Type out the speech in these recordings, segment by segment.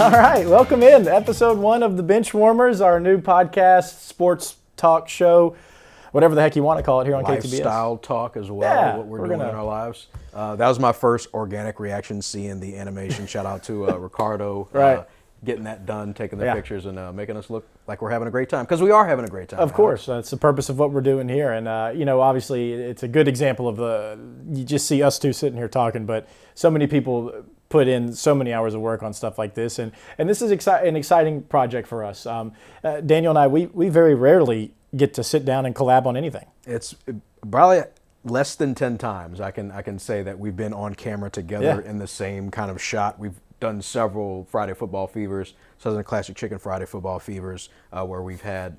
All right, welcome in episode 1 of the Benchwarmers, our new podcast, sports talk show, whatever the heck you want to call it here on KTBS. Lifestyle talk as well, what we're doing in our lives. That was my first organic reaction, seeing the animation. Shout out to Ricardo. Right. Getting that done, taking the pictures, and making us look like we're having a great time, because we are having a great time. Of course, that's the purpose of what we're doing here, and obviously it's a good example of you just see us two sitting here talking, but so many people put in so many hours of work on stuff like this, and this is an exciting project for us. Daniel and I, we very rarely get to sit down and collab on anything. It's probably less than 10 times I can say that we've been on camera together in the same kind of shot. We've done several Friday Football Fevers, Southern Classic Chicken Friday Football Fevers, where we've had,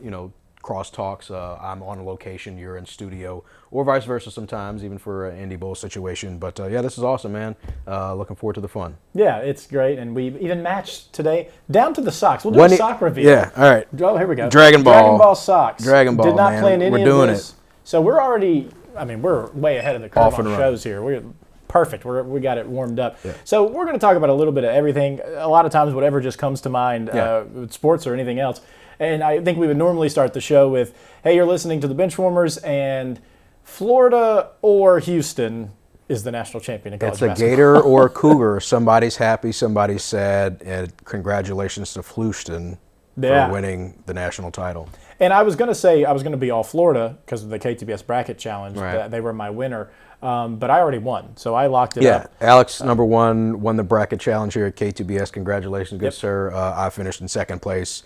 cross talks. I'm on location, you're in studio, or vice versa sometimes, even for an Indy Bowl situation. But this is awesome, man. Looking forward to the fun. Yeah, it's great, and we even matched today down to the socks. We'll do a sock review. Yeah, all right. Oh, here we go. Dragon Ball socks. Dragon Ball. Did not man. plan any We're of doing this. it. So we're already. We're way ahead of the curve on shows here. We're perfect. We got it warmed up. Yeah. So we're going to talk about a little bit of everything. A lot of times, whatever just comes to mind, with sports or anything else. And I think we would normally start the show with, hey, you're listening to the Benchwarmers, and Florida or Houston is the national champion in college basketball. It's a Gator or a Cougar. Somebody's happy, somebody's sad, and congratulations to Houston for winning the national title. And I was going to say I was going to be all Florida because of the KTBS bracket challenge. Right. They were my winner. But I already won, so I locked it up. Yeah, Alex, number 1, won the bracket challenge here at KTBS. Congratulations, good sir. I finished in second place.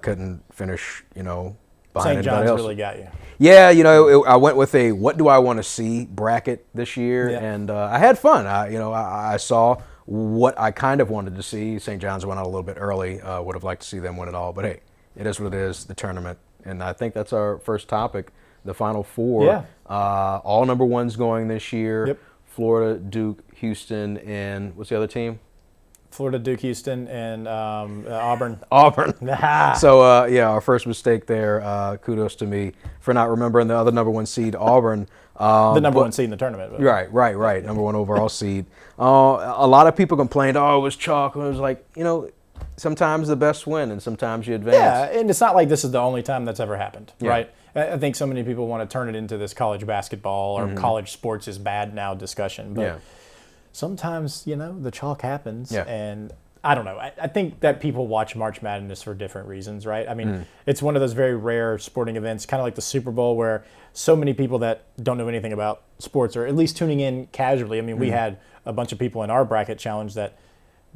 Couldn't finish, behind St. John's else. really got you. Yeah, I went with a what do I want to see bracket this year, and I had fun. I saw what I kind of wanted to see. St. John's went out a little bit early. Would have liked to see them win it all, but hey, it is what it is, the tournament. And I think that's our first topic, the Final Four. Yeah. All number 1s going this year. Yep. Florida, Duke, Houston, and what's the other team? Florida, Duke, Houston, and Auburn. Auburn. So, our first mistake there. Kudos to me for not remembering the other number 1 seed, Auburn. The number 1 seed in the tournament. But. Right. Number 1 overall seed. A lot of people complained, it was chalk. It was like, sometimes the best win and sometimes you advance. Yeah, and it's not like this is the only time that's ever happened, right? I think so many people want to turn it into this college basketball or college sports is bad now discussion. But sometimes, the chalk happens. Yeah. And I don't know. I think that people watch March Madness for different reasons, right? It's one of those very rare sporting events, kind of like the Super Bowl, where so many people that don't know anything about sports are at least tuning in casually. We had a bunch of people in our bracket challenge that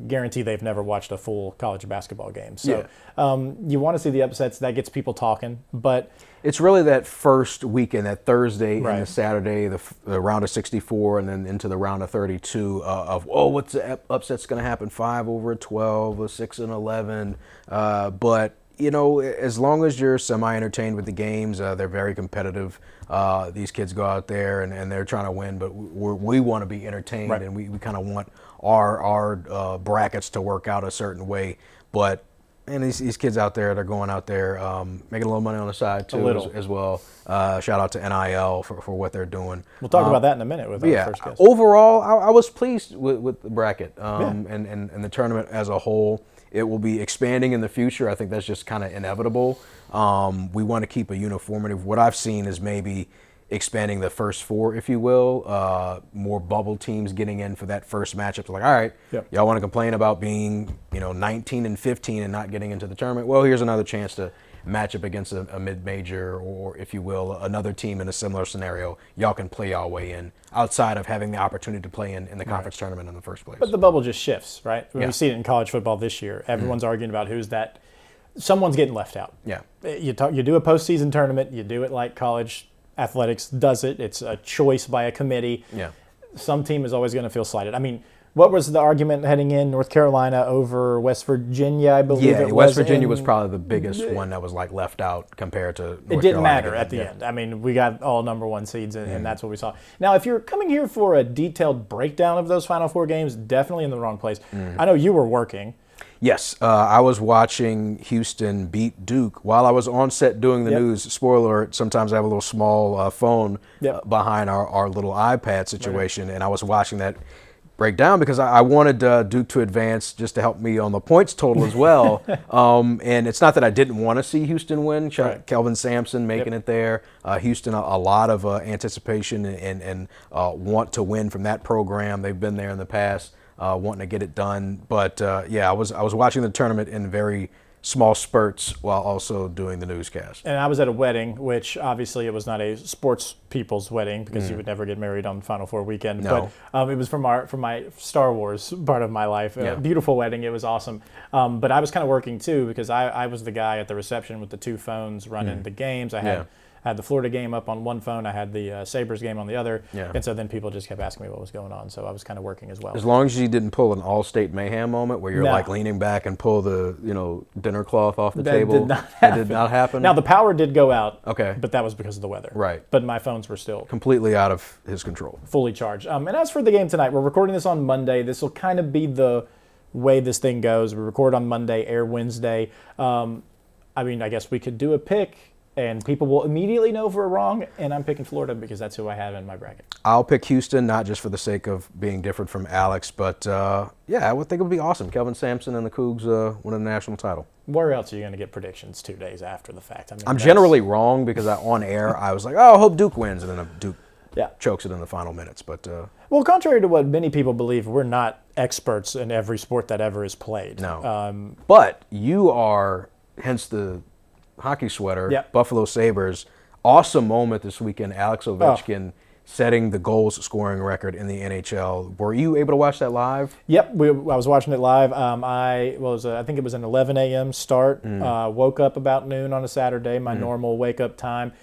guarantee they've never watched a full college basketball game. So you want to see the upsets. That gets people talking. But it's really that first weekend, that Thursday and the Saturday, the round of 64, and then into the round of 32 of what's the upset's going to happen? 5 over 12, a 6 and 11. But as long as you're semi-entertained with the games, they're very competitive. These kids go out there and they're trying to win, but we want to be entertained, and we kind of want our brackets to work out a certain way. But these kids out there, they're going out there making a little money on the side too as well. Shout out to NIL for what they're doing. We'll talk about that in a minute with our first guest. Overall, I was pleased with the bracket and the tournament as a whole. It will be expanding in the future. I think that's just kind of inevitable. We want to keep a uniformity. What I've seen is maybe expanding the first 4, if you will, more bubble teams getting in for that first matchup. So like, all right, y'all want to complain about being 19 and 15 and not getting into the tournament? Well, here's another chance to match up against a mid-major or, if you will, another team in a similar scenario. Y'all can play y'all way in outside of having the opportunity to play in the conference tournament in the first place. But the bubble just shifts, right? We see it in college football this year. Everyone's arguing about who's that. Someone's getting left out. Yeah. You do a postseason tournament. You do it like college athletics does it. It's a choice by a committee. Yeah. Some team is always going to feel slighted. What was the argument heading in? North Carolina over West Virginia, I believe it was. West Virginia was probably the biggest one that was left out compared to North Carolina. It didn't matter at the end. We got all number 1 seeds, and that's what we saw. Now, if you're coming here for a detailed breakdown of those Final Four games, definitely in the wrong place. I know you were working. Yes, I was watching Houston beat Duke while I was on set doing the news. Spoiler alert, sometimes I have a little small phone behind our little iPad situation, and I was watching that break down because I wanted Duke to advance just to help me on the points total as well. And it's not that I didn't want to see Houston win. Right. Kelvin Sampson making it there. Houston, a lot of anticipation and want to win from that program. They've been there in the past, wanting to get it done. But I was watching the tournament in very small spurts while also doing the newscast. And I was at a wedding, which obviously it was not a sports people's wedding because you would never get married on Final Four weekend. No. But it was from my Star Wars part of my life. A beautiful wedding. It was awesome. But I was kind of working too because I was the guy at the reception with the two phones running the games. I had the Florida game up on one phone. I had the Sabres game on the other. Yeah. And so then people just kept asking me what was going on. So I was kind of working as well. As long as you didn't pull an All-State Mayhem moment where you're like leaning back and pull the dinner cloth off the table. That did not happen. Now the power did go out. Okay. But that was because of the weather. Right. But my phones were still completely out of his control. Fully charged. And as for the game tonight, we're recording this on Monday. This will kind of be the way this thing goes. We record on Monday, air Wednesday. I guess we could do a pick. And people will immediately know if we're wrong, and I'm picking Florida because that's who I have in my bracket. I'll pick Houston, not just for the sake of being different from Alex, but I would think it would be awesome. Kelvin Sampson and the Cougs winning the national title. Where else are you going to get predictions 2 days after the fact? I'm generally wrong because on air I was like, I hope Duke wins, and then Duke chokes it in the final minutes. But well, contrary to what many people believe, we're not experts in every sport that ever is played. No. But you are, hence the hockey sweater, Buffalo Sabres. Awesome moment this weekend. Alex Ovechkin setting the goals scoring record in the NHL. Were you able to watch that live? Yep, I was watching it live. I think it was an 11 a.m. start. Woke up about noon on a Saturday, my normal wake up time.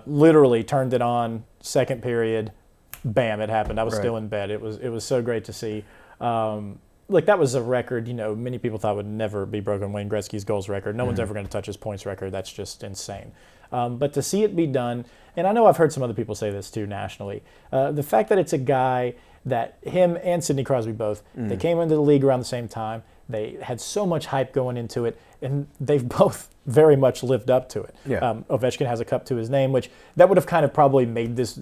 Literally turned it on, second period, bam, it happened. I was still in bed. It was so great to see. Look, that was a record, many people thought would never be broken. Wayne Gretzky's goals record. No one's ever going to touch his points record. That's just insane. But to see it be done, and I know I've heard some other people say this too nationally, the fact that it's a guy that him and Sidney Crosby both, they came into the league around the same time. They had so much hype going into it, and they've both very much lived up to it. Yeah. Ovechkin has a cup to his name, which that would have kind of probably made this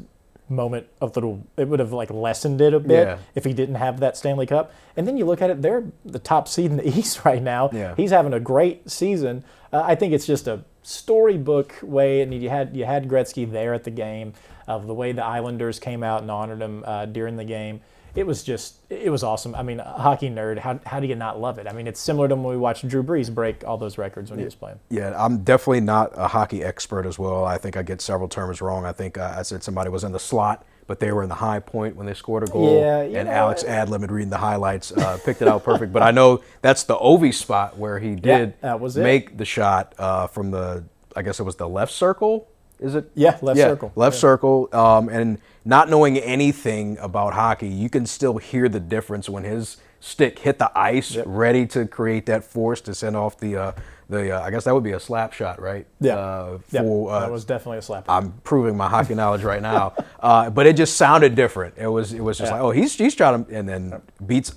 moment it would have lessened it a bit if he didn't have that Stanley Cup. And then you look at it, they're the top seed in the East right now. Yeah. He's having a great season. I think it's just a storybook way, and you had Gretzky there at the game, of the way the Islanders came out and honored him during the game. It was awesome. A hockey nerd, how do you not love it? It's similar to when we watched Drew Brees break all those records when he was playing. Yeah, I'm definitely not a hockey expert as well. I think I get several terms wrong. I think I said somebody was in the slot, but they were in the high point when they scored a goal. And Alex ad-libbed reading the highlights, picked it out perfect. But I know that's the Ovi spot where he did make the shot from I guess it was the left circle. Is it? Yeah, left circle. Left circle. And not knowing anything about hockey, you can still hear the difference when his stick hit the ice, ready to create that force to send off the I guess that would be a slap shot, right? Yeah. That was definitely a slap shot. I'm proving my hockey knowledge right now. But it just sounded different. It was just like, oh, he's trying to, and then beats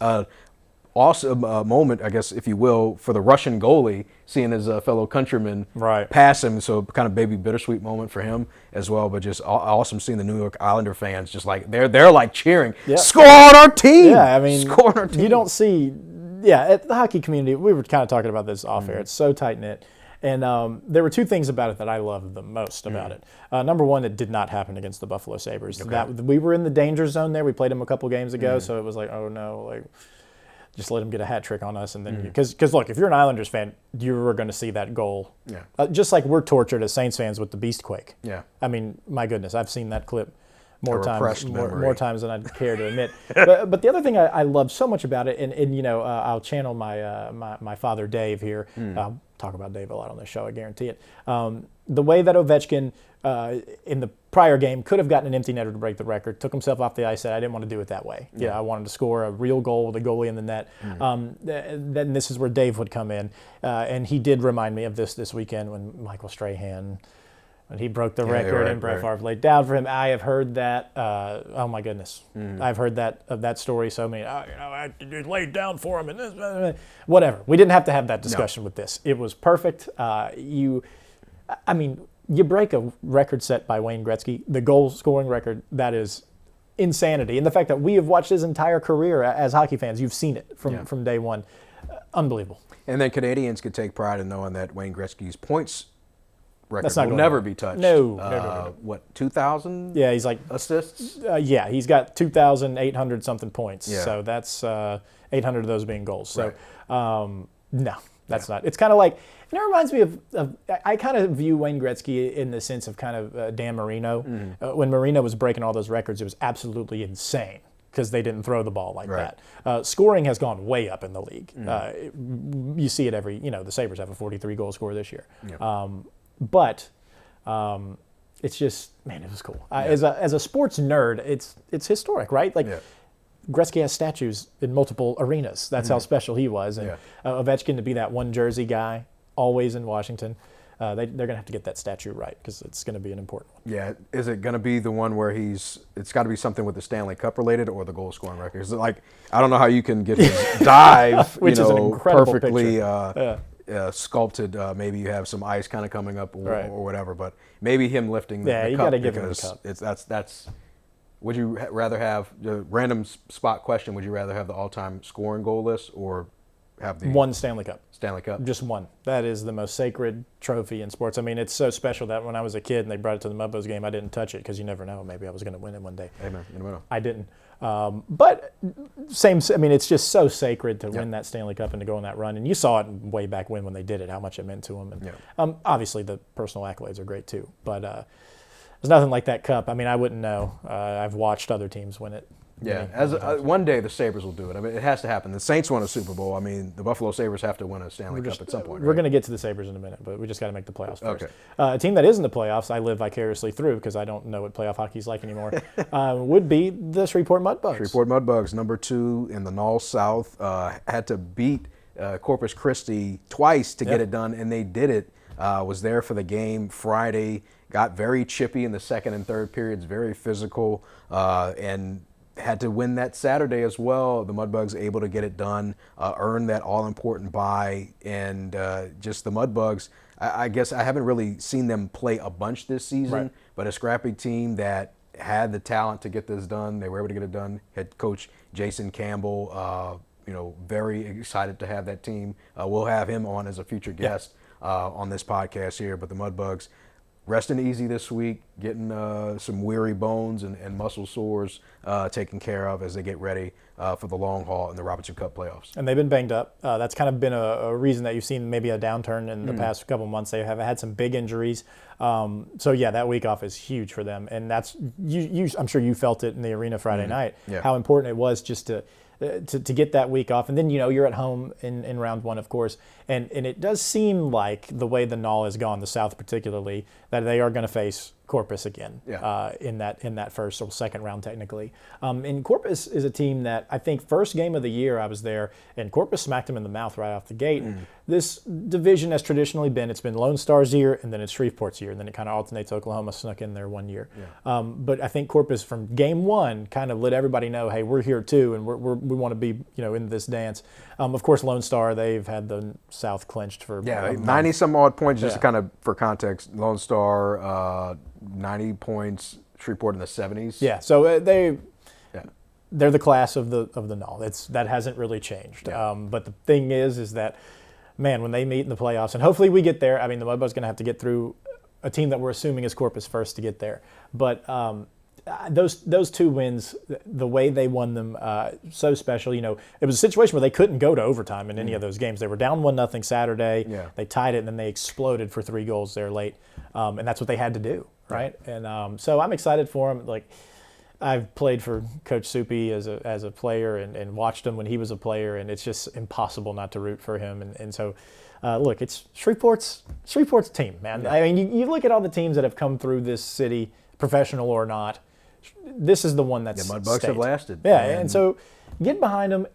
awesome moment, I guess, if you will, for the Russian goalie, seeing his fellow countryman pass him. So kind of baby bittersweet moment for him as well. But just awesome seeing the New York Islander fans just like they're like cheering, score on our team. Yeah, score on our team. You don't see, at the hockey community, we were kind of talking about this off air. It's so tight knit. And there were two things about it that I loved the most about it. Number one, it did not happen against the Buffalo Sabres. We were in the danger zone there. We played them a couple games ago, so it was like, oh no, just let him get a hat trick on us, and then because look, if you're an Islanders fan, you're going to see that goal. Yeah. Just like we're tortured as Saints fans with the Beastquake. Yeah. My goodness, I've seen that clip more times than I'd care to admit. but the other thing I love so much about it, and I'll channel my father Dave here. I'll talk about Dave a lot on this show, I guarantee it. The way that Ovechkin in the prior game could have gotten an empty netter to break the record, took himself off the ice, said, I didn't want to do it that way. Yeah, I wanted to score a real goal with a goalie in the net. Then this is where Dave would come in. And he did remind me of this weekend when Michael Strahan, when he broke the record and Brett Favre laid down for him. I have heard that. Oh my goodness, I've heard that story so many. I laid down for him and this, whatever. We didn't have to have that discussion with this. It was perfect. You break a record set by Wayne Gretzky, the goal scoring record. That is insanity. And the fact that we have watched his entire career as hockey fans, you've seen it from day one. Unbelievable. And then Canadians could take pride in knowing that Wayne Gretzky's points record will never be touched. No. What, 2,000? Yeah, he's like assists. He's got 2,800 something points. Yeah. So that's 800 of those being goals. So right. no, that's not. It's kind of like, and it reminds me of I kind of view Wayne Gretzky in the sense of kind of Dan Marino. Mm-hmm. When Marino was breaking all those records, it was absolutely insane because they didn't throw the ball like that. Scoring has gone way up in the league. Mm-hmm. You see it the Sabres have a 43 goal scorer this year. Yeah. But it's just, man, it was cool. As a sports nerd, it's historic, right? Like Gretzky has statues in multiple arenas. That's how special he was. And Ovechkin to be that one jersey guy, always in Washington. They're going to have to get that statue right because it's going to be an important one. Yeah. Is it going to be the one where it's got to be something with the Stanley Cup related or the goal scoring record? Is it like, I don't know how you can get his dive, which is an incredible perfectly sculpted. Maybe you have some ice kind of coming up or whatever, but maybe him lifting the cup. You got to give him the cup. That's. Would you rather have random spot question? Would you rather have the all-time scoring goal list or have the one Stanley Cup? Stanley Cup, just one. That is the most sacred trophy in sports. I mean, it's so special that when I was a kid and they brought it to the Mudbugs game, I didn't touch it because you never know. Maybe I was going to win it one day. Amen. You never know. I didn't. But same. I mean, it's just so sacred to win that Stanley Cup and to go on that run. And you saw it way back when they did it, how much it meant to them. And obviously the personal accolades are great too. But there's nothing like that cup. I mean, I wouldn't know. I've watched other teams win it. Yeah, one day the Sabres will do it. I mean, it has to happen. The Saints won a Super Bowl. I mean, the Buffalo Sabres have to win a Stanley Cup at some point. We're going to get to the Sabres in a minute, but we just got to make the playoffs first. Okay. A team that is in the playoffs, I live vicariously through because I don't know what playoff hockey is like anymore, would be the Shreveport Mudbugs. Shreveport Mudbugs, number 2 in the Null South, had to beat Corpus Christi twice to get it done, and they did it. Was there for the game Friday, got very chippy in the second and third periods, very physical, and had to win that Saturday as well. The Mudbugs able to get it done, earn that all-important bye, and just the Mudbugs, I guess I haven't really seen them play a bunch this season, but a scrappy team that had the talent to get this done. They were able to get it done. Head coach Jason Campbell, very excited to have that team. We'll have him on as a future guest on this podcast here, but the Mudbugs resting easy this week, getting some weary bones and muscle sores taken care of as they get ready for the long haul in the Robinson Cup playoffs. And they've been banged up. That's kind of been a reason that you've seen maybe a downturn in the past couple of months. They have had some big injuries. That week off is huge for them. And that's I'm sure you felt it in the arena Friday night, how important it was just to get that week off. And then, you're at home in round one, of course. And it does seem like the way the Null has gone, the South particularly, that they are going to face Corpus again in that first or second round technically. And Corpus is a team that I think first game of the year I was there and Corpus smacked them in the mouth right off the gate. This division has traditionally been, it's been Lone Star's year and then it's Shreveport's year and then it kind of alternates. Oklahoma snuck in there one year. But I think Corpus from game one kind of let everybody know, hey, we're here too and we want to be in this dance. Of course, Lone Star, they've had the South clinched for 90 some odd points just to kind of for context. Lone Star 90 points, Shreveport in the 70s. Yeah, so they're the class of the Null. That hasn't really changed. But the thing is that, man, when they meet in the playoffs, and hopefully we get there. I mean, the Mudbugs going to have to get through a team that we're assuming is Corpus first to get there. But those two wins, the way they won them, so special. It was a situation where they couldn't go to overtime in any of those games. They were down 1-0 Saturday. They tied it, and then they exploded for 3 goals there late. And that's what they had to do, right? And so I'm excited for them. Like, I've played for Coach Soupy as a player and watched him when he was a player, and it's just impossible not to root for him. And so, look, it's Shreveport's team, man. I mean, you look at all the teams that have come through this city, professional or not. This is the one that's the Mudbugs have lasted. Yeah, and so get behind them.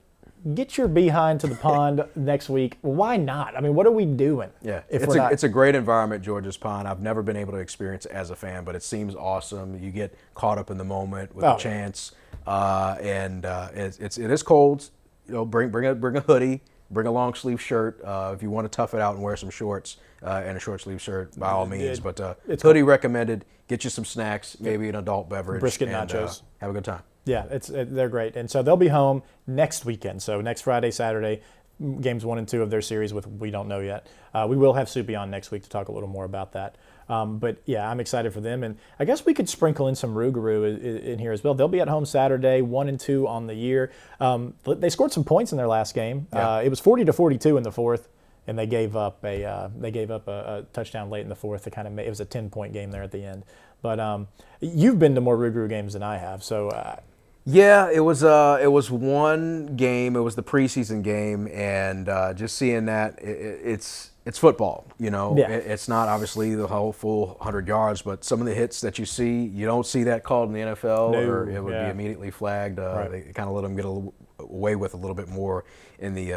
Get your behind to the pond next week. Why not? I mean, what are we doing? Yeah, it's a great environment, George's Pond. I've never been able to experience it as a fan, but it seems awesome. You get caught up in the moment with the chants, and it is cold. Bring a hoodie, bring a long sleeve shirt if you want to tough it out and wear some shorts and a short sleeve shirt by all means. But it's hoodie recommended. Get you some snacks, maybe an adult beverage, brisket nachos. Have a good time. Yeah, they're great. And so they'll be home next weekend. So next Friday, Saturday, games 1 and 2 of their series with we don't know yet. We will have Soupy on next week to talk a little more about that. But yeah, I'm excited for them. And I guess we could sprinkle in some Rougarou in here as well. They'll be at home Saturday, 1 and 2 on the year. They scored some points in their last game. Yeah. It was 40-42 in the fourth. And they gave up a touchdown late in the fourth. It was a 10-point game there at the end. But you've been to more Rougarou games than I have, so. Yeah, it was one game. It was the preseason game, and just seeing that, it's football. Yeah. It's not obviously the whole full 100 yards, but some of the hits that you see, you don't see that called in the NFL, or it would be immediately flagged. Right. They kind of let them get away with a little bit more in the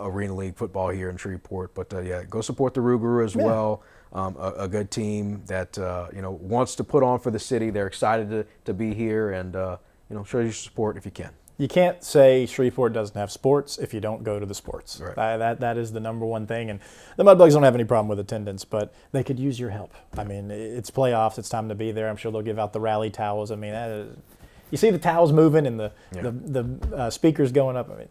Arena League football here in Shreveport. But yeah, go support the Rougarou as well. A good team that wants to put on for the city. They're excited to be here, and show your support if you can. You can't say Shreveport doesn't have sports if you don't go to the sports. Right. That is the number one thing. And the Mudbugs don't have any problem with attendance, but they could use your help. I mean, it's playoffs. It's time to be there. I'm sure they'll give out the rally towels. I mean, you see the towels moving and the speakers going up. I mean,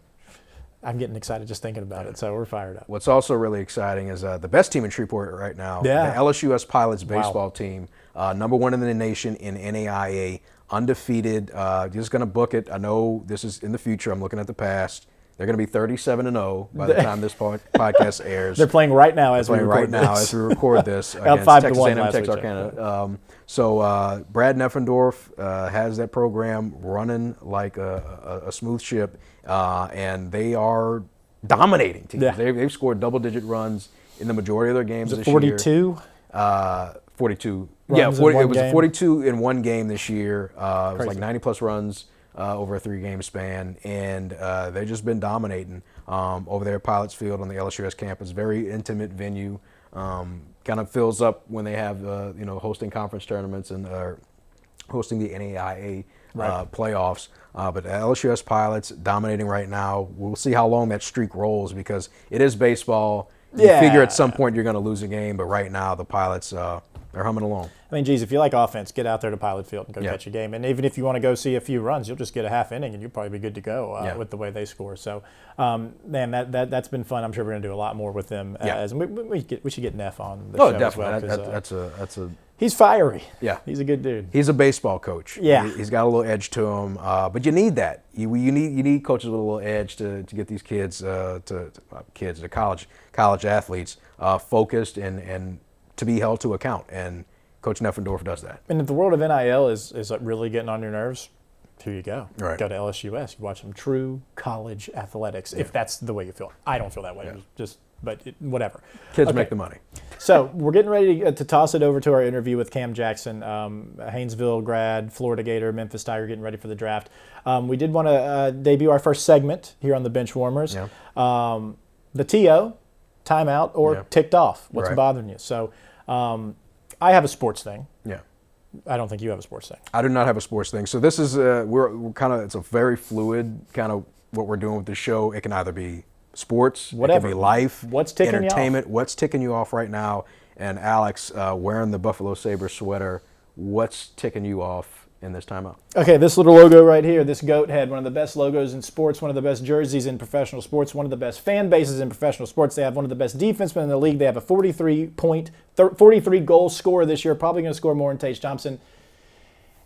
I'm getting excited just thinking about it, so we're fired up. What's also really exciting is the best team in Shreveport right now, the LSUS Pilots baseball team, number 1 in the nation in NAIA, undefeated. Just going to book it. I know this is in the future. I'm looking at the past. They're going to be 37-0 by the time this podcast airs. They're playing right now as we record this against Texas A&M Texarkana. So Brad Neffendorf has that program running like a smooth ship, and they are dominating teams. Yeah. They've scored double-digit runs in the majority of their games this 42? year. 42. Yeah, it was 42 in one game this year. It was like 90-plus runs over a 3-game span, and they've just been dominating over there at Pilots Field on the LSUS campus. Very intimate venue. Kind of fills up when they have hosting conference tournaments and hosting the NAIA playoffs. But LSUS Pilots dominating right now. We'll see how long that streak rolls because it is baseball. You figure at some point you're going to lose a game, but right now the Pilots they're humming along. I mean, geez, if you like offense, get out there to Pilot Field and go catch a game. And even if you want to go see a few runs, you'll just get a half inning and you'll probably be good to go with the way they score. So, man, that's been fun. I'm sure we're going to do a lot more with them. We should get Neff on the show definitely. as well. That's a he's fiery. Yeah. He's a good dude. He's a baseball coach. Yeah. He's got a little edge to him. But you need that. You need coaches with a little edge to get these kids, college athletes, focused and to be held to account. And Coach Neffendorf does that. And if the world of NIL is really getting on your nerves, here you go. Right. Go to LSUS. You watch some true college athletics, if that's the way you feel. I don't feel that way. Whatever. Kids make the money. So we're getting ready to toss it over to our interview with Cam Jackson, Haynesville grad, Florida Gator, Memphis Tiger, getting ready for the draft. We did want to debut our first segment here on the Benchwarmers. Yeah. The TO, timeout, or ticked off. What's bothering you? So I have a sports thing. Yeah. I don't think you have a sports thing. I do not have a sports thing. So this is we're kind of, it's a very fluid kind of what we're doing with the show. It can either be sports, whatever. It can be life, what's ticking entertainment. You off? What's ticking you off right now? And Alex, wearing the Buffalo Sabres sweater, what's ticking you off in this timeout? Okay, this little logo right here, this goat head, one of the best logos in sports, one of the best jerseys in professional sports, one of the best fan bases in professional sports. They have one of the best defensemen in the league. They have a 43-goal scorer this year, probably going to score more than Tage Thompson.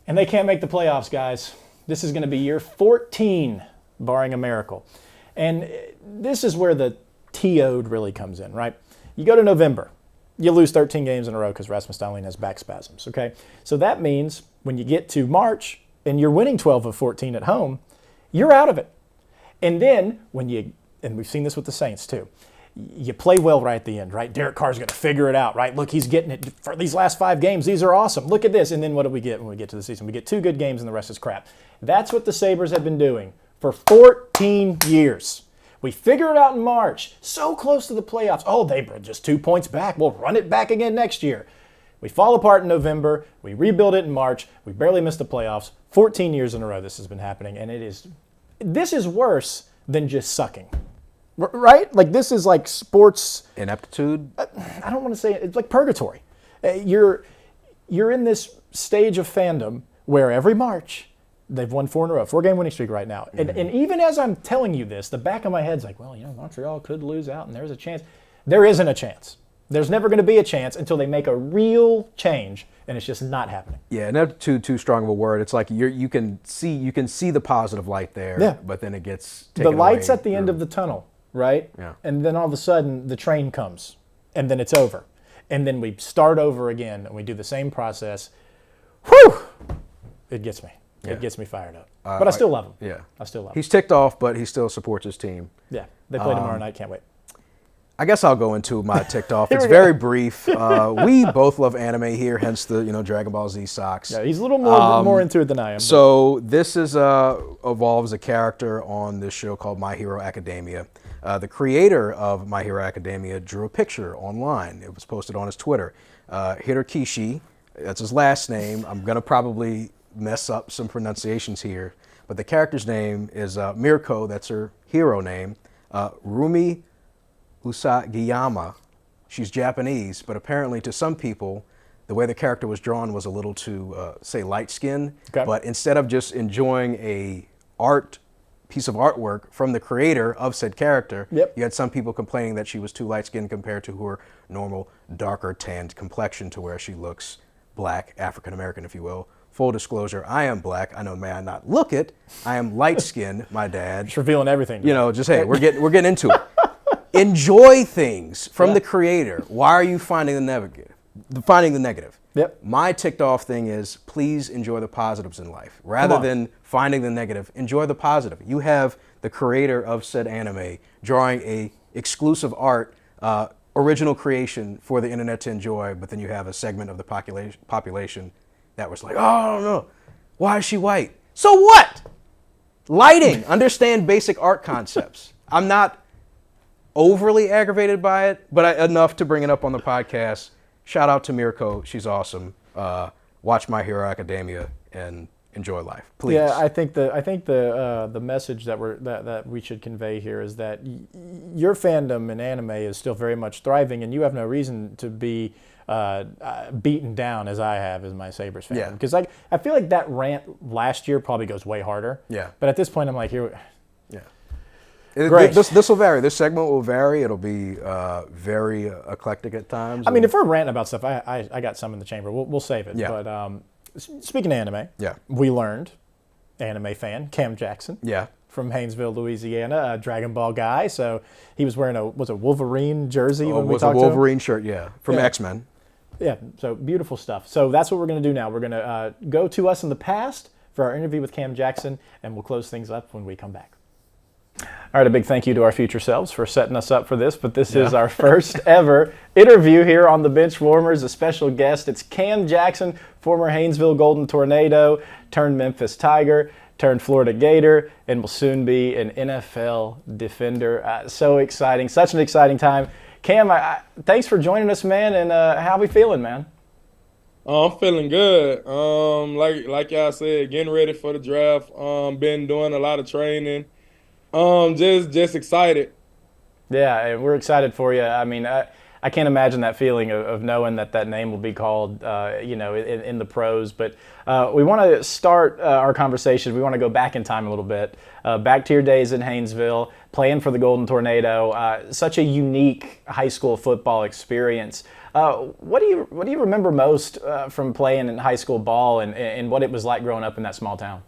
And they can't make the playoffs, guys. This is going to be year 14, barring a miracle. And this is where the TO'd really comes in, right? You go to November, you lose 13 games in a row because Rasmus Dahlin has back spasms, okay? So that means when you get to March and you're winning 12 of 14 at home, you're out of it. And then and we've seen this with the Saints too, you play well right at the end, right? Derek Carr's going to figure it out, right? Look, he's getting it for these last 5 games. These are awesome. Look at this. And then what do we get when we get to the season? We get 2 good games and the rest is crap. That's what the Sabres have been doing for 14 years. We figure it out in March, so close to the playoffs. Oh, they were just 2 points back. We'll run it back again next year. We fall apart in November. We rebuild it in March. We barely missed the playoffs. 14 years in a row this has been happening, and this is worse than just sucking, right? Like this is like sports ineptitude. I don't want to say it. It's like purgatory. You're in this stage of fandom where every March They've won 4 in a row, 4-game winning streak right now. And even as I'm telling you this, the back of my head's like, well, Montreal could lose out, and there's a chance. There isn't a chance. There's never going to be a chance until they make a real change, and it's just not happening. Yeah, and that's too strong of a word. It's like you can see the positive light there, but then it gets taken The light's away at the end of the tunnel, right? Yeah. And then all of a sudden, the train comes, and then it's over. And then we start over again, and we do the same process. Whew! It gets me. Yeah. It gets me fired up. But I still love him. Yeah. I still love him. He's ticked off, but he still supports his team. Yeah. They play tomorrow night. Can't wait. I guess I'll go into my ticked off. It's very brief. We both love anime here, hence the Dragon Ball Z socks. Yeah, he's a little more into it than I am. So this involves a character on this show called My Hero Academia. The creator of My Hero Academia drew a picture online. It was posted on his Twitter. Hirokishi, that's his last name. I'm going to probably mess up some pronunciations here, but the character's name is Mirko, that's her hero name. Rumi Usagiyama. She's Japanese, but apparently to some people, the way the character was drawn was a little too, say, light-skinned. Okay. But instead of just enjoying a piece of artwork from the creator of said character, you had some people complaining that she was too light-skinned compared to her normal, darker, tanned complexion to where she looks black, African-American, if you will. Full disclosure, I am black. I know, may I not look it. I am light-skinned, my dad. Just revealing everything. Just, hey, we're getting into it. Enjoy things from the creator. Why are you finding the negative? Yep. My ticked off thing is please enjoy the positives in life. Rather than finding the negative, enjoy the positive. You have the creator of said anime drawing a exclusive art, original creation for the internet to enjoy, but then you have a segment of the population that was like, oh no, why is she white? So what? Lighting, understand basic art concepts. I'm not overly aggravated by it, but enough to bring it up on the podcast. Shout out to Mirko, she's awesome. Watch My Hero Academia and enjoy life, please. Yeah, I think the message that we should convey here is that your fandom in anime is still very much thriving, and you have no reason to be beaten down as I have as my Sabres fan. Yeah. Because I feel like that rant last year probably goes way harder. Yeah. But at this point, I'm like, here. Yeah. Great. This will vary. This segment will vary. It'll be very eclectic at times. I mean, if we're ranting about stuff, I got some in the chamber. We'll save it. Yeah. But speaking of anime, we learned anime fan Cam Jackson. Yeah. From Haynesville, Louisiana, a Dragon Ball guy. So he was wearing a Wolverine jersey when we talked to him? It was a Wolverine shirt, from X-Men. Yeah, so beautiful stuff. So that's what we're going to do now. We're going to go to us in the past for our interview with Cam Jackson, and we'll close things up when we come back. All right, a big thank you to our future selves for setting us up for this, but this is our first ever interview here on the Benchwarmers. A special guest, it's Cam Jackson, former Haynesville Golden Tornado, turned Memphis Tiger, turned Florida Gator, and will soon be an NFL defender. So exciting, such an exciting time. Cam, thanks for joining us, man, and how we feeling, man? I'm feeling good. Like y'all said, getting ready for the draft. Been doing a lot of training. Just excited. Yeah, and we're excited for you. I mean, I can't imagine that feeling of knowing that name will be called, in the pros. But we want to start our conversation. We want to go back in time a little bit, back to your days in Haynesville, playing for the Golden Tornado. Such a unique high school football experience. What do you remember most from playing in high school ball and what it was like growing up in that small town?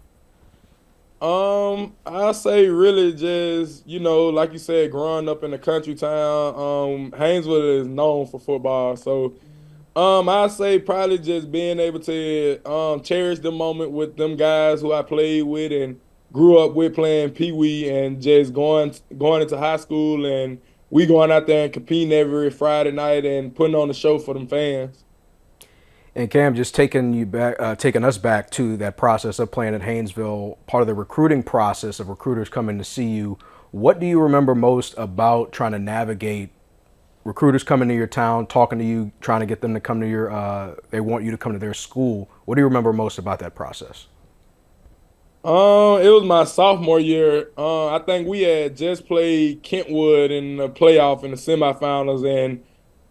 I say really just, like you said, growing up in a country town, Haynesville is known for football. So, I say probably just being able to cherish the moment with them guys who I played with and grew up with playing Pee Wee, and just going into high school and we going out there and competing every Friday night and putting on a show for them fans. And Cam, just taking us back to that process of playing at Haynesville, part of the recruiting process of recruiters coming to see you. What do you remember most about trying to navigate recruiters coming to your town, talking to you, trying to get them to come to they want you to come to their school? What do you remember most about that process? It was my sophomore year. I think we had just played Kentwood in the playoff in the semifinals, and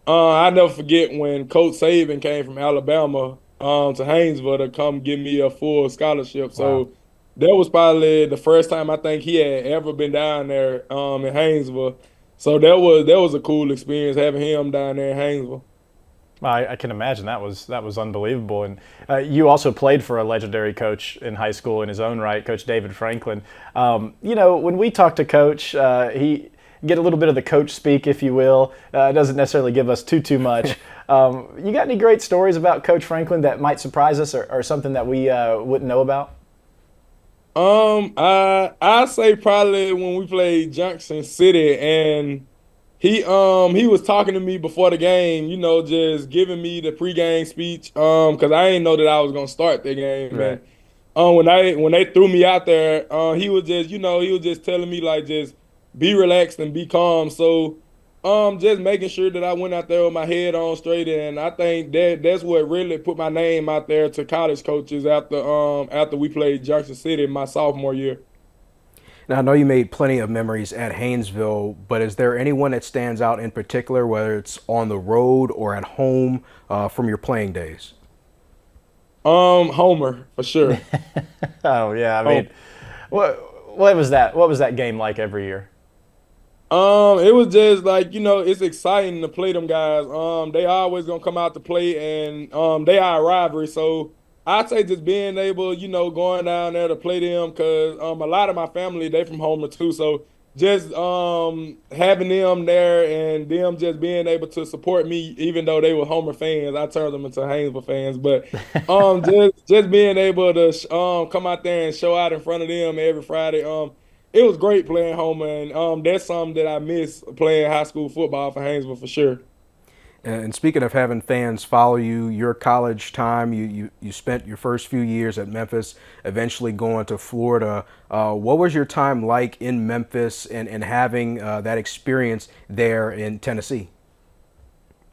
I never forget when Coach Saban came from Alabama to Haynesville to come give me a full scholarship. So that was probably the first time I think he had ever been down there in Haynesville. So that was a cool experience having him down there in Haynesville. I can imagine that was unbelievable. And you also played for a legendary coach in high school in his own right, Coach David Franklin. When we talk to Coach, he get a little bit of the coach speak, if you will. Doesn't necessarily give us too much. You got any great stories about Coach Franklin that might surprise us, or something that we wouldn't know about? I say probably when we played Junction City and he was talking to me before the game, just giving me the pregame speech, because I didn't know that I was gonna start the game. Right. And when they threw me out there, he was just, he was just telling me like just be relaxed and be calm. So just making sure that I went out there with my head on straight, and I think that's what really put my name out there to college coaches after we played Junction City my sophomore year. Now, I know you made plenty of memories at Haynesville, but is there anyone that stands out in particular, whether it's on the road or at home, from your playing days? Homer, for sure. Oh yeah, I mean, what was that? What was that game like every year? It was just like, it's exciting to play them guys. They always gonna come out to play, and they are a rivalry. So I'd say just being able, going down there to play them, because a lot of my family, they from Homer too. So just having them there and them just being able to support me, even though they were Homer fans, I turned them into Haynesville fans. But just being able to come out there and show out in front of them every Friday. It was great playing Homer, and that's something that I miss playing high school football for Haynesville for sure. And speaking of having fans follow you, your college time, you spent your first few years at Memphis, eventually going to Florida. What was your time like in Memphis and having that experience there in Tennessee?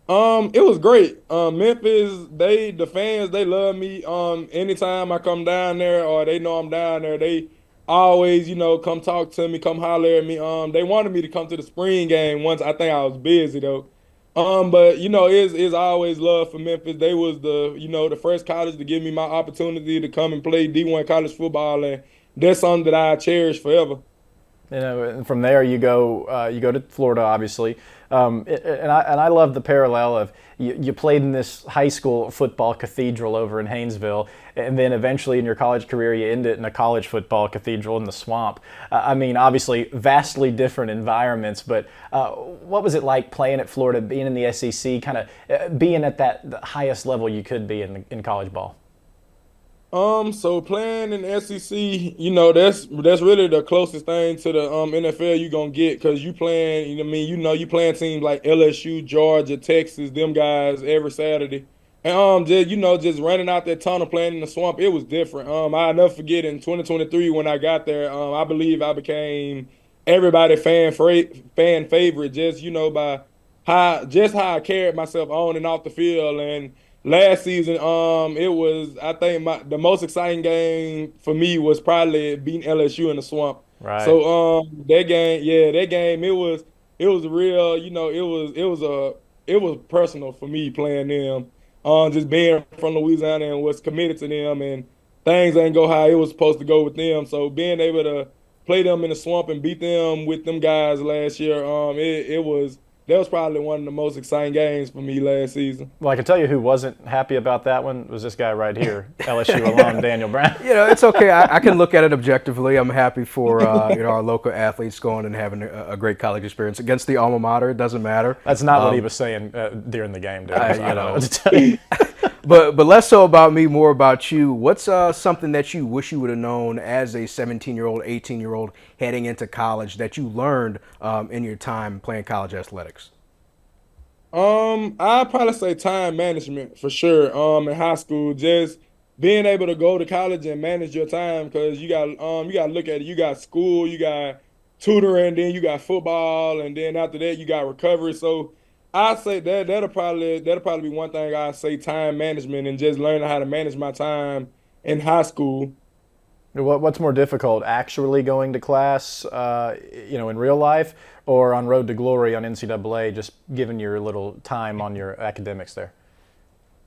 It was great. Memphis, the fans, they love me. Anytime I come down there or they know I'm down there, they always, come talk to me, come holler at me. They wanted me to come to the spring game once. I think I was busy though. But it's always love for Memphis. They was the first college to give me my opportunity to come and play D1 college football, and that's something that I cherish forever. And from there you go to Florida, obviously, and I love the parallel of you played in this high school football cathedral over in Haynesville, and then eventually in your college career you end it in a college football cathedral in the swamp. I mean, obviously vastly different environments, but what was it like playing at Florida, being in the SEC, kind of being at the highest level you could be in college ball? So playing in the SEC, that's really the closest thing to the NFL you're gonna get, because you playing, you playing teams like LSU, Georgia, Texas, them guys every Saturday. And just running out that tunnel playing in the swamp, it was different. I'll never forget in 2023 when I got there, I believe I became everybody fan favorite, just by how I carried myself on and off the field. And last season, it was, I think the most exciting game for me was probably beating LSU in the swamp. Right. So that game, it was real, it was personal for me playing them. Just being from Louisiana and was committed to them, and things ain't go how it was supposed to go with them. So being able to play them in the swamp and beat them with them guys last year, that was probably one of the most exciting games for me last season. Well, I can tell you who wasn't happy about that one was this guy right here, LSU alum Daniel Brown. It's okay. I can look at it objectively. I'm happy for our local athletes going and having a great college experience against the alma mater. It doesn't matter. That's not what he was saying during the game, dude. I don't know what to tell you. But less so about me, more about you. What's something that you wish you would have known as a 17-year-old, 18-year-old heading into college that you learned in your time playing college athletics? I'd probably say time management for sure. In high school, just being able to go to college and manage your time, because you got to look at it. You got school, you got tutoring, then you got football, and then after that you got recovery. So I say that'll probably be one thing. I say time management and just learning how to manage my time in high school. What's more difficult, actually going to class, in real life, or on Road to Glory on NCAA, just giving your little time on your academics there?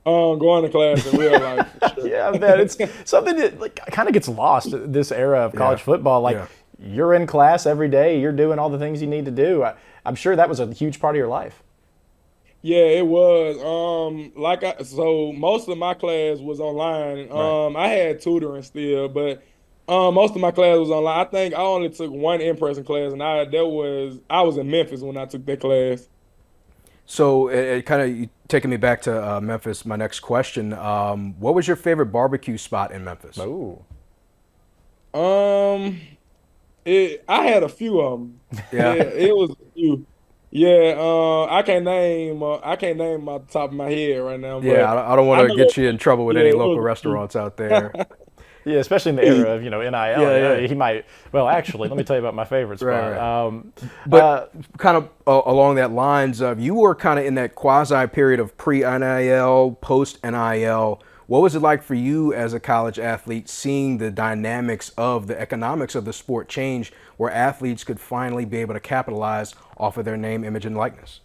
Going to class in real life. For sure. Yeah, man, it's something that like kind of gets lost this era of college football. Like you're in class every day, you're doing all the things you need to do. I'm sure that was a huge part of your life. Yeah, it was. So most of my class was online. I had tutoring still, but most of my class was online. I think I only took one in-person class, and I was in Memphis when I took that class. So it kind of taking me back to Memphis. My next question: what was your favorite barbecue spot in Memphis? Oh, I had a few of them. Yeah, it was a few. Yeah, I can't name off the top of my head right now. But yeah, I don't want to get you in trouble with any local was, restaurants out there. yeah, especially in the era of NIL. Yeah. He might. Well, actually, let me tell you about my favorite spot. Right. But kind of along that lines of, you were kind of in that quasi period of pre-NIL, post-NIL. What was it like for you as a college athlete, seeing the dynamics of the economics of the sport change, where athletes could finally be able to capitalize off of their name, image, and likeness?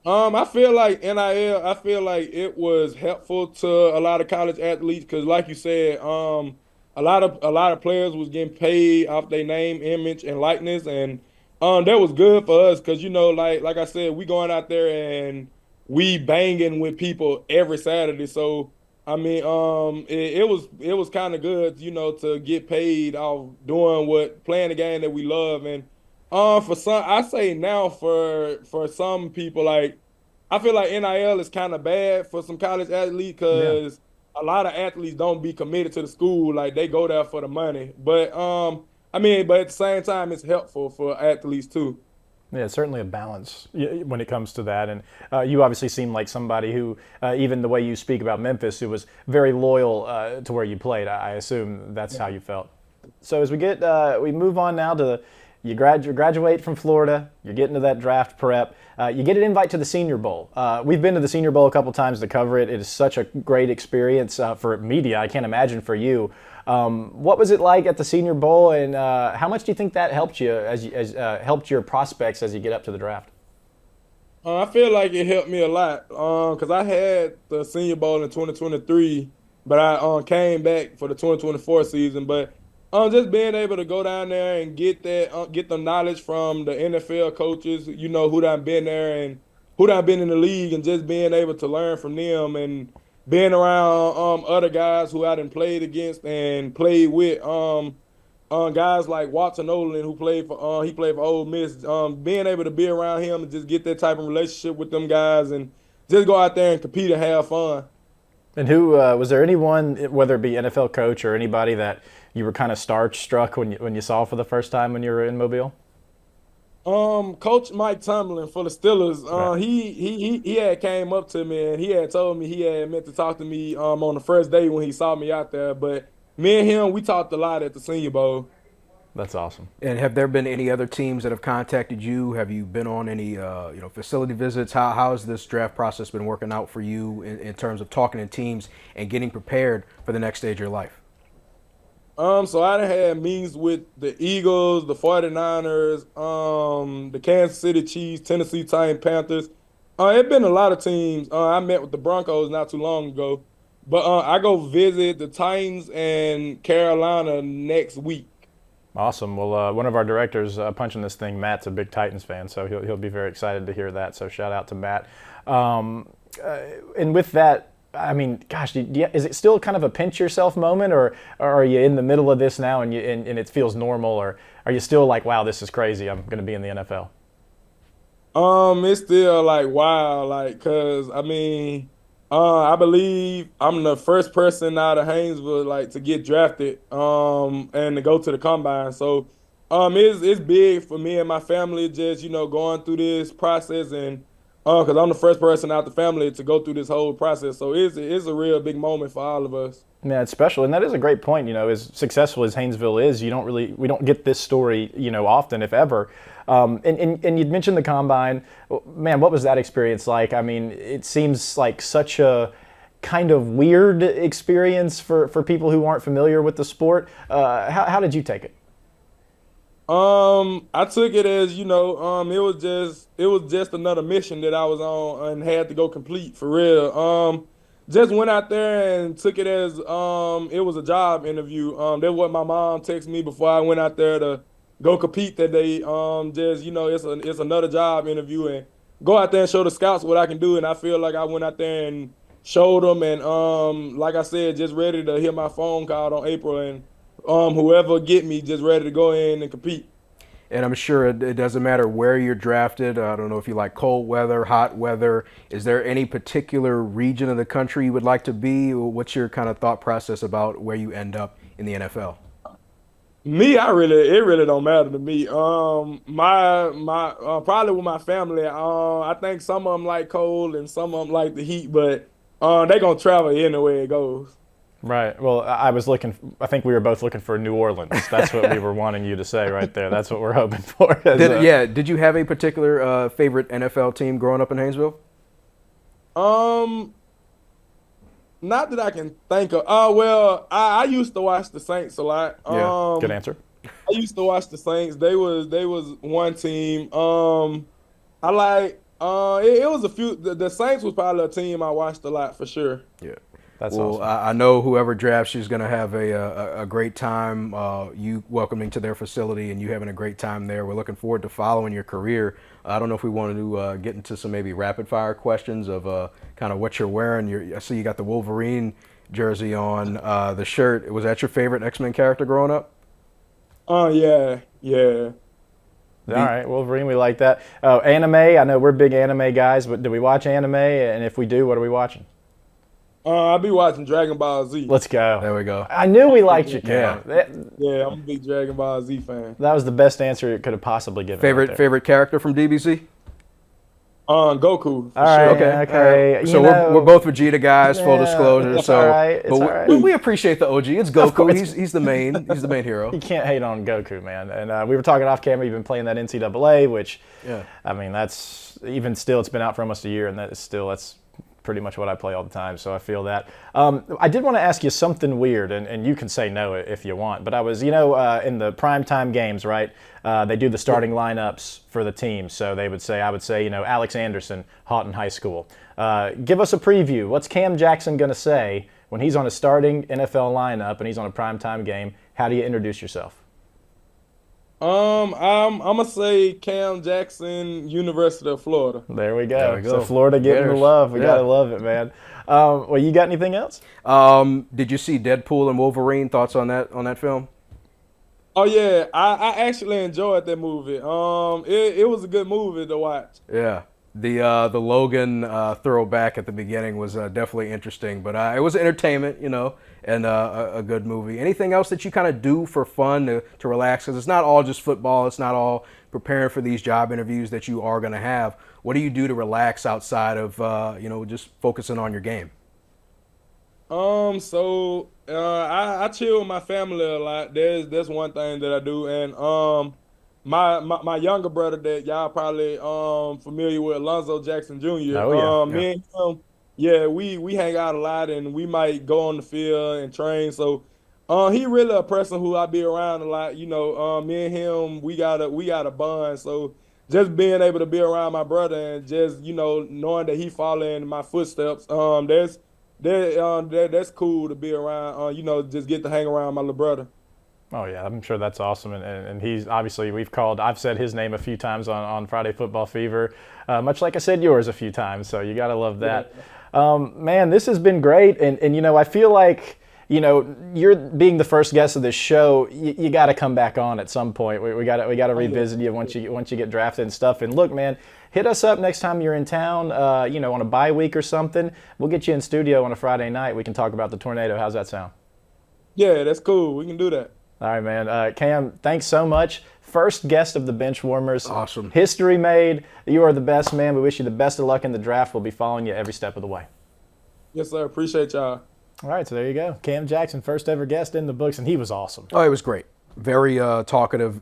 I feel like NIL. I feel like it was helpful to a lot of college athletes because, like you said, a lot of players was getting paid off their name, image, and likeness, and that was good for us because like I said, we going out there and we banging with people every Saturday. So I mean, it was kind of good, to get paid off playing the game that we love. And for some, I say now for some people, like I feel like NIL is kind of bad for some college athletes because a lot of athletes don't be committed to the school, like they go there for the money. But but at the same time, it's helpful for athletes too. Yeah, certainly a balance when it comes to that. And you obviously seem like somebody who, even the way you speak about Memphis, who was very loyal to where you played. I assume that's how you felt. So as we move on now to you graduate from Florida, you're getting to that draft prep, you get an invite to the Senior Bowl. We've been to the Senior Bowl a couple times to cover it. It is such a great experience for media. I can't imagine for you. What was it like at the Senior Bowl, and how much do you think that helped you helped your prospects as you get up to the draft? I feel like it helped me a lot because I had the Senior Bowl in 2023, but I came back for the 2024 season. But just being able to go down there and get the knowledge from the NFL coaches, who done been there and who done been in the league, and just being able to learn from them and being around other guys who I done played against and played with, guys like Watson Nolan, who played for Ole Miss. Being able to be around him and just get that type of relationship with them guys and just go out there and compete and have fun. And who was there anyone, whether it be NFL coach or anybody, that you were kind of starstruck when you saw for the first time when you were in Mobile? Coach Mike Tomlin for the Steelers, Right. he had came up to me and he had told me he had meant to talk to me on the first day when he saw me out there. But me and him, we talked a lot at the Senior Bowl. That's awesome. And have there been any other teams that have contacted you? Have you been on any facility visits? How has this draft process been working out for you in terms of talking to teams and getting prepared for the next stage of your life? So I done had meetings with the Eagles, the 49ers, the Kansas City Chiefs, Tennessee Titans, Panthers. It's been a lot of teams. I met with the Broncos not too long ago. But I go visit the Titans and Carolina next week. Awesome. Well, one of our directors punching this thing, Matt's a big Titans fan, so he'll be very excited to hear that. So shout out to Matt. And with that, I mean, gosh, is it still kind of a pinch yourself moment, or are you in the middle of this now and it feels normal, or are you still like, wow, this is crazy, I'm going to be in the NFL? It's still like wow, like, cause I mean, I believe I'm the first person out of Haynesville like to get drafted, and to go to the combine. So, it's big for me and my family just going through this process and. Because I'm the first person out the family to go through this whole process. So it's a real big moment for all of us. Yeah, it's special. And that is a great point. As successful as Haynesville is, we don't get this story, often, if ever. And you'd mentioned the combine. Man, what was that experience like? I mean, it seems like such a kind of weird experience for people who aren't familiar with the sport. How did you take it? I took it as, it was just another mission that I was on and had to go complete for real. just went out there and took it as it was a job interview. That's what my mom texted me before I went out there to go compete that day. Just it's another job interview and go out there and show the scouts what I can do. And I feel like I went out there and showed them. And like I said, just ready to hear my phone call on April and whoever get me, just ready to go in and compete. And I'm sure it doesn't matter where you're drafted. I don't know if you like cold weather, hot weather. Is there any particular region of the country you would like to be? What's your kind of thought process about where you end up in the NFL? Me, it really don't matter to me. My probably with my family. I think some of them like cold and some of them like the heat, but they gonna travel anywhere it goes. Right. Well, I think we were both looking for New Orleans. That's what we were wanting you to say right there. That's what we're hoping for. Did you have a particular favorite NFL team growing up in Haynesville? Not that I can think of. Well, I used to watch the Saints a lot. Yeah, good answer. I used to watch the Saints. They was one team. I like it was a few. The Saints was probably a team I watched a lot for sure. Yeah. That's well, awesome. I know whoever drafts you is going to have a great time. You welcoming to their facility and you having a great time there. We're looking forward to following your career. I don't know if we want to get into some maybe rapid fire questions of kind of what you're wearing. I see you got the Wolverine jersey on, the shirt. Was that your favorite X-Men character growing up? Oh, yeah. All right, Wolverine, we like that. Oh, anime. I know we're big anime guys, but do we watch anime? And if we do, what are we watching? I'll be watching Dragon Ball Z. Let's go. There we go. I knew we liked you, Cam. Yeah, I'm a big Dragon Ball Z fan. That was the best answer you could have possibly given. Favorite character from DBZ? Goku. All right, sure. okay. So we're both Vegeta guys. Full disclosure. It's so, all right. It's all right. We appreciate the OG. It's Goku. He's the main. He's the main hero. You can't hate on Goku, man. And we were talking off camera. You've been playing that NCAA, which, I mean, that's even still. It's been out for almost a year, and that's pretty much what I play all the time, so I feel that. I did want to ask you something weird, and you can say no if you want, but I was, in the primetime games, right, they do the starting lineups for the team, so I would say, Alex Anderson, Houghton High School. Give us a preview. What's Cam Jackson going to say when he's on a starting NFL lineup and he's on a primetime game? How do you introduce yourself? I'm gonna say Cam Jackson, University of Florida. There we go. So Florida getting the love. We gotta love it, man. Well, you got anything else? Did you see Deadpool and Wolverine? Thoughts on that film? Oh yeah, I actually enjoyed that movie. It was a good movie to watch. Yeah. The Logan throwback at the beginning was definitely interesting, but it was entertainment, and a good movie. Anything else that you kind of do for fun to relax? Because it's not all just football. It's not all preparing for these job interviews that you are going to have. What do you do to relax outside of, just focusing on your game? So I chill with my family a lot. That's one thing that I do, and my younger brother that y'all probably familiar with, Alonzo Jackson Jr. Oh, yeah. Me and him, yeah, we hang out a lot and we might go on the field and train. So he really a person who I be around a lot. Me and him, we got a bond. So just being able to be around my brother and just knowing that he following in my footsteps, that's cool to be around. Just get to hang around my little brother. Oh, yeah, I'm sure that's awesome. And he's obviously, I've said his name a few times on Friday Football Fever, much like I said yours a few times. So you got to love that. Man, this has been great. And I feel like, you're being the first guest of this show. You got to come back on at some point. We got to revisit you once you get drafted and stuff. And look, man, hit us up next time you're in town, on a bye week or something. We'll get you in studio on a Friday night. We can talk about the tornado. How's that sound? Yeah, that's cool. We can do that. All right, man. Cam, thanks so much. First guest of the Benchwarmers. Awesome. History made. You are the best, man. We wish you the best of luck in the draft. We'll be following you every step of the way. Yes, sir. Appreciate y'all. All right, so there you go. Cam Jackson, first ever guest in the books, and he was awesome. Oh, it was great. Very talkative,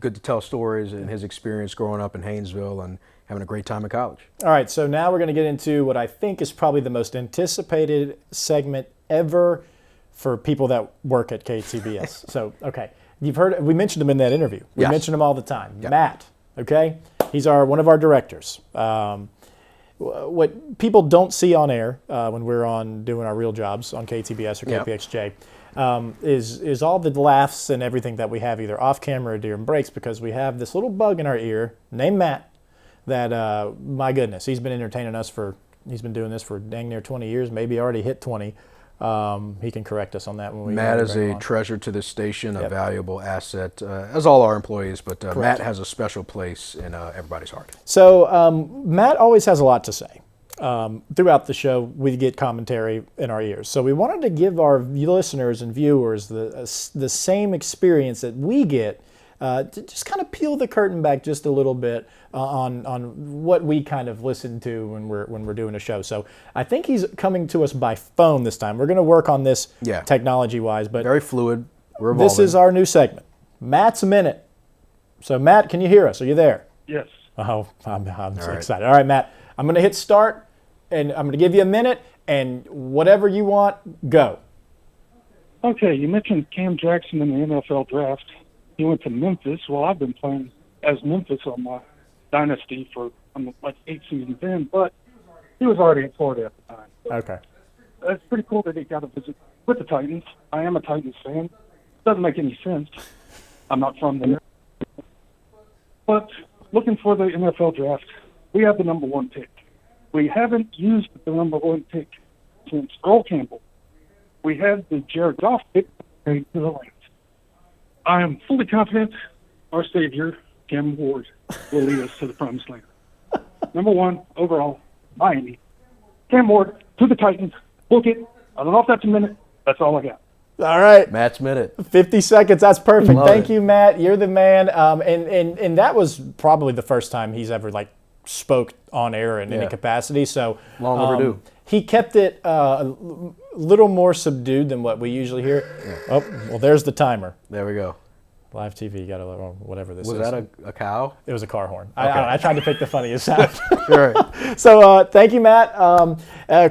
good to tell stories and his experience growing up in Haynesville and having a great time in college. All right, so now we're going to get into what I think is probably the most anticipated segment ever for people that work at KTBS. So, okay, you've heard, we mentioned him in that interview. We mention him all the time. Yep. Matt, okay? He's one of our directors. what people don't see on air when we're on doing our real jobs on KTBS or KPXJ is all the laughs and everything that we have either off camera or during breaks, because we have this little bug in our ear named Matt that, my goodness, he's been entertaining us he's been doing this for dang near 20 years, maybe already hit 20. He can correct us on that when we Matt is a treasure to this station, a valuable asset, as all our employees, but Matt has a special place in everybody's heart. So Matt always has a lot to say. Throughout the show, we get commentary in our ears. So we wanted to give our listeners and viewers the same experience that we get, to just kind of peel the curtain back just a little bit on what we kind of listen to when we're doing a show. So I think he's coming to us by phone this time. We're going to work on this technology-wise, but very fluid. We're evolving. This is our new segment, Matt's Minute. So Matt, can you hear us? Are you there? Yes. Oh, I'm so excited. All right, Matt, I'm going to hit start. And I'm going to give you a minute, and whatever you want, go. Okay, you mentioned Cam Jackson in the NFL draft. He went to Memphis. Well, I've been playing as Memphis on my dynasty for like 8 seasons in, but he was already in Florida at the time. So okay. It's pretty cool that he got a visit with the Titans. I am a Titans fan. Doesn't make any sense. I'm not from there. But looking for the NFL draft, we have the number 1 pick. We haven't used the number 1 pick since Earl Campbell. We had the Jared Goff pick to the Rams. I am fully confident our savior, Cam Ward, will lead us to the promised land. Number 1 overall, Miami. Cam Ward to the Titans. Book it. I don't know if that's a minute. That's all I got. All right. Matt's Minute. 50 seconds. That's perfect. Thank you, Matt. You're the man. And that was probably the first time he's ever spoke on air in any capacity. So long overdue. He kept it a little more subdued than what we usually hear. Yeah. Oh, well, there's the timer. There we go. Live TV, got whatever this is. Was that a cow? It was a car horn. Okay. I tried to pick the funniest sound. Sure. So thank you, Matt.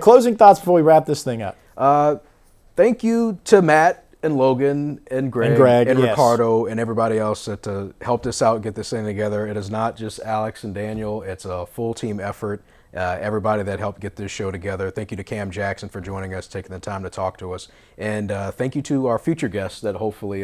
Closing thoughts before we wrap this thing up. Thank you to Matt and Logan and Greg and Ricardo and everybody else that helped us out get this thing together. It is not just Alex and Daniel. It's a full team effort. Everybody that helped get this show together. Thank you to Cam Jackson for joining us, taking the time to talk to us. And thank you to our future guests that hopefully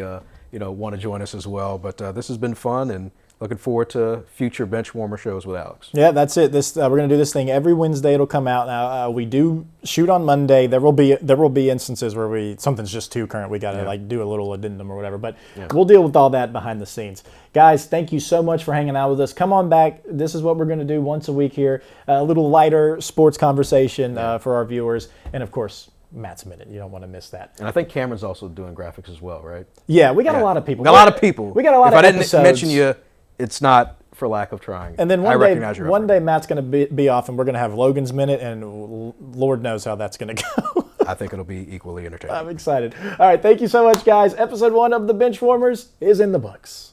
want to join us as well. But this has been fun, and looking forward to future Benchwarmer shows with Alex. Yeah, that's it. We're going to do this thing every Wednesday. It'll come out. Now we do shoot on Monday. There will be instances where something's just too current. We got to do a little addendum or whatever. But we'll deal with all that behind the scenes. Guys, thank you so much for hanging out with us. Come on back. This is what we're going to do once a week here. A little lighter sports conversation for our viewers, and of course, Matt's Minute. You don't want to miss that. And I think Cameron's also doing graphics as well, right? Yeah, we got a lot of people. We got a lot of people. We got a lot of episodes. If I didn't mention you, it's not for lack of trying. And then one day Matt's going to be off, and we're going to have Logan's Minute, and Lord knows how that's going to go. I think it'll be equally entertaining. I'm excited. All right, thank you so much, guys. Episode 1 of the Benchwarmers is in the books.